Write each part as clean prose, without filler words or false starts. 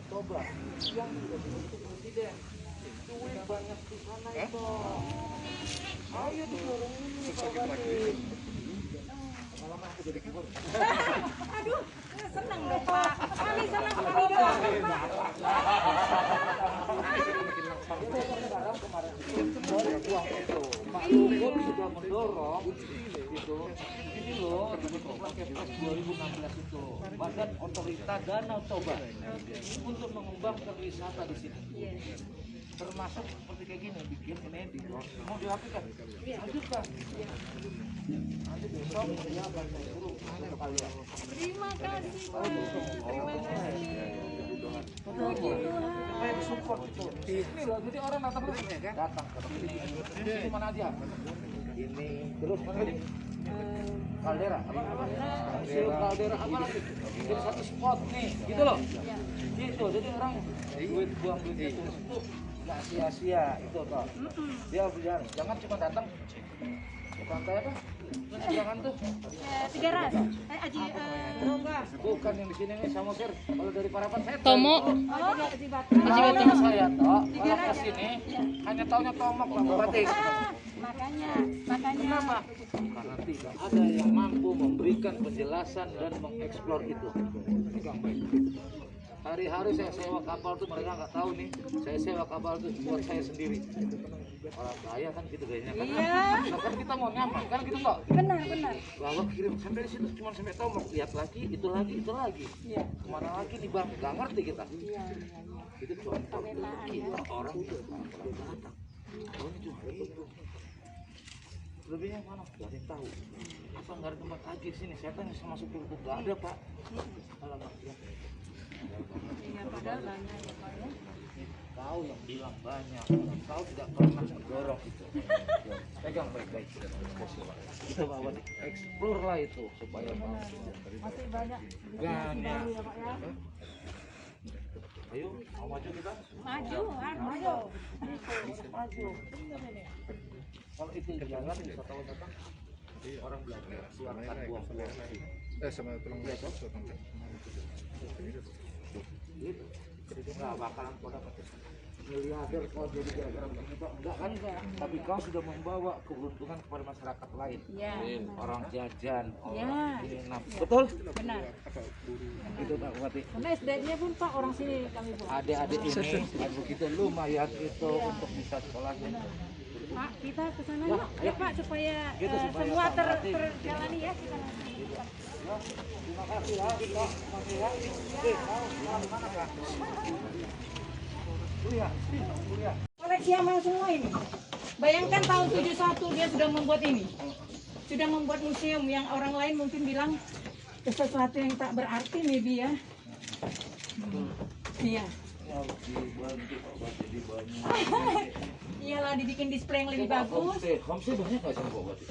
Toba yang sudah dibentuk presiden. Duit banyak di sana itu. Ayo didorongin nih Pak Bupati. Lama aku jadi kibur. Aduh, senang dong Pak. Kami senang kami doang Pak. Sekarang kemarin dari uang itu Pak Luhut sudah mendorong itu ini loh Kepres 2016 itu Badan Otorita Danau Toba untuk mengembang wisata di sini. Termasuk seperti kayak gini bikin ini di mau dilakukan lanjutkan nanti besok ya akan saya suruh kalian. Terima kasih Pak. Terima kasih. Puji Tuhan. Supaya disupport itu. Ini loh, jadi orang datang terus datang ke mana aja. Ini terus mana lagi? Kaldera apa? Kaldera apa lagi? Jadi satu spot nih, gitu loh. Gitu, jadi orang duit buang duit itu nggak sia-sia itu toh. Dia jangan cuma datang ke pantai apa? Jangan tuh. Tiga ras. Aji Bukan yang di sini nih Samosir. Kalau dari Parapat saya Tomo. Aji Batu. Kalau saya toh, kalau ke sini hanya taunya Tomok Pak Bupati. Makanya. Kenapa? Karena tidak ada yang mampu memberikan penjelasan dan mengeksplor itu. Pegang baik. Hari-hari saya sewa kapal tuh mereka nggak tahu nih. Saya sewa kapal tuh buat saya sendiri. Orang kaya kan gitu gayanya kan. Iya. Nah, kan kita mau nyaman kan gitu Mbak. Benar. Bahwa kirim sampai di situ cuma sampai Tomok, lihat lagi, itu lagi. Iya. Kemana lagi di bank? Nggak ngerti kita. Iya. Itu contoh Pemetaan, kita ya. orang itu datang. Oh itu itu. Lebihnya mana? Gak ada yang tahu. Apa nggak ada tempat lagi di sini? Saya tanya sama supir itu nggak ada Pak. Alamak ya. Iya, padahal banyak ya Pak ya. Tahu yang bilang banyak, tahu tidak pernah mendorong itu. Pegang baik-baik. Kita bawa explore lah itu supaya Masih banyak. banyak. Ya Pak ya. Ayo, mau maju kita? Maju. Maju. Kalau itu jalan wisatawan datang, orang belajar silahkan buang sama tulang besok. gitu. Jadi nggak bakalan kau dapat miliarder kau jadi gara-gara enggak kan? Tapi kau sudah membawa keberuntungan kepada masyarakat lain. Iya. Orang jajan, Ya. orang minum. Betul? Benar. Itu Pak Bupati. Karena SDM-nya pun Pak orang sini kami buat. Adik-adik ini kan begitu lumayan itu untuk bisa sekolahnya. Pak, kita ke sana yuk. Ya Pak supaya Gitu, supaya semua Pak Bupati. terjalani ya kita nanti. Ya, terima kasih ya, Pak. Terima kasih ya. Oke, kau di mana Kak? Kuliah. Koleksi amal semua ini. Bayangkan tahun 71 dia sudah membuat ini. Sudah membuat museum yang orang lain mungkin bilang sesuatu yang tak berarti maybe ya. Iya. Ya, dibantu Pak Bupati, dibantu. Iyalah dibikin display yang lebih bagus. Homestay banyak nggak sih Pak Bupati?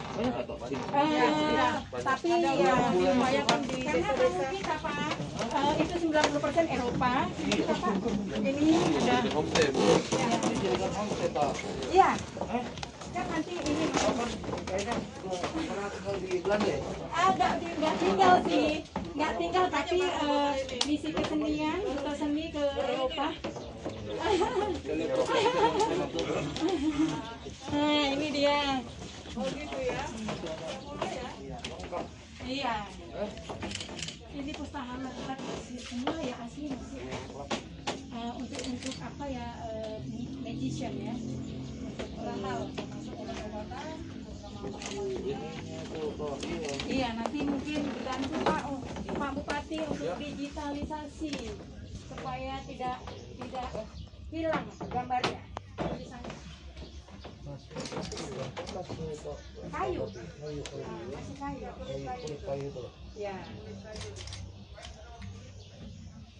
Banyak nggak Pak? Tapi ya diupayakan karena kamu kita Pak itu 90% Eropa. Kita, Pak, ini ada. Ini jadikan homestay Pak. Iya. Kan nanti ini Kayaknya pernah tinggal di Belanda ya? nggak tinggal sih, nggak tinggal tapi misi kesenian, duta seni ke Eropa. Nah ini dia. Oh gitu ya. Iya. Ini pustakaan semua ya asli masih. Untuk apa ya magician ya. Untuk hal masuk obat-obatan. Iya, nanti mungkin dibantu Pak Bupati untuk digitalisasi supaya tidak hilang gambarnya. Tulisannya. Kayu. Masih kayu. Ya.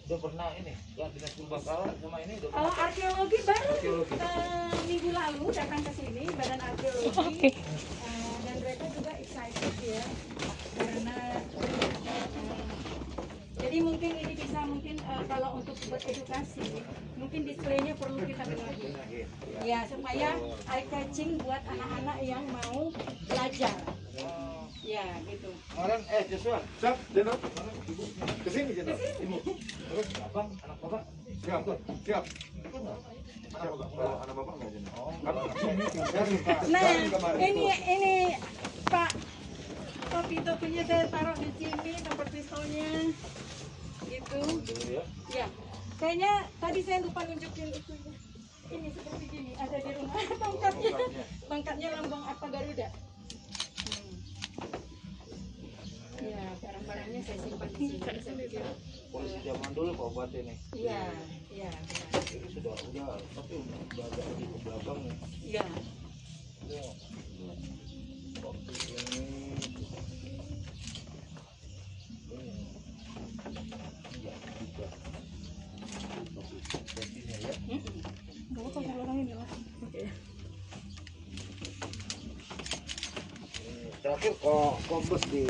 Udah pernah ini, ya dinas purbakala sama ini udah pernah. Arkeologi baru minggu lalu datang ke sini badan arkeologi. Dan mereka juga excited ya karena jadi mungkin ini bisa kalau untuk beredukasi mungkin displaynya perlu kita benahi ya supaya eye catching buat anak-anak yang mau belajar Ya, gitu. Kemarin Joshua, siap, Jeno. Kesini Jeno. Ini. Terus abang, anak bapak. Siap, siap. Anak bapak nggak Jeno? Oh, Nah, ini Pak Tito punya saya taruh di sini tempat pistolnya. Gitu. Ya. Kayaknya tadi saya lupa nunjukin itu. Ini seperti gini, ada di rumah tongkatnya lambang apa Garuda. Ya, barang-barangnya saya simpan di sini. Saya pikir polisi zaman dulu Pak Bupati ini. iya, iya. Jadi sudah tapi udah agak lebih ke belakang nih. Iya. Waktu ini ya juga. Posisinya ya. Enggak apa kalau orang ini lah. Oke. Terakhir kok kombes di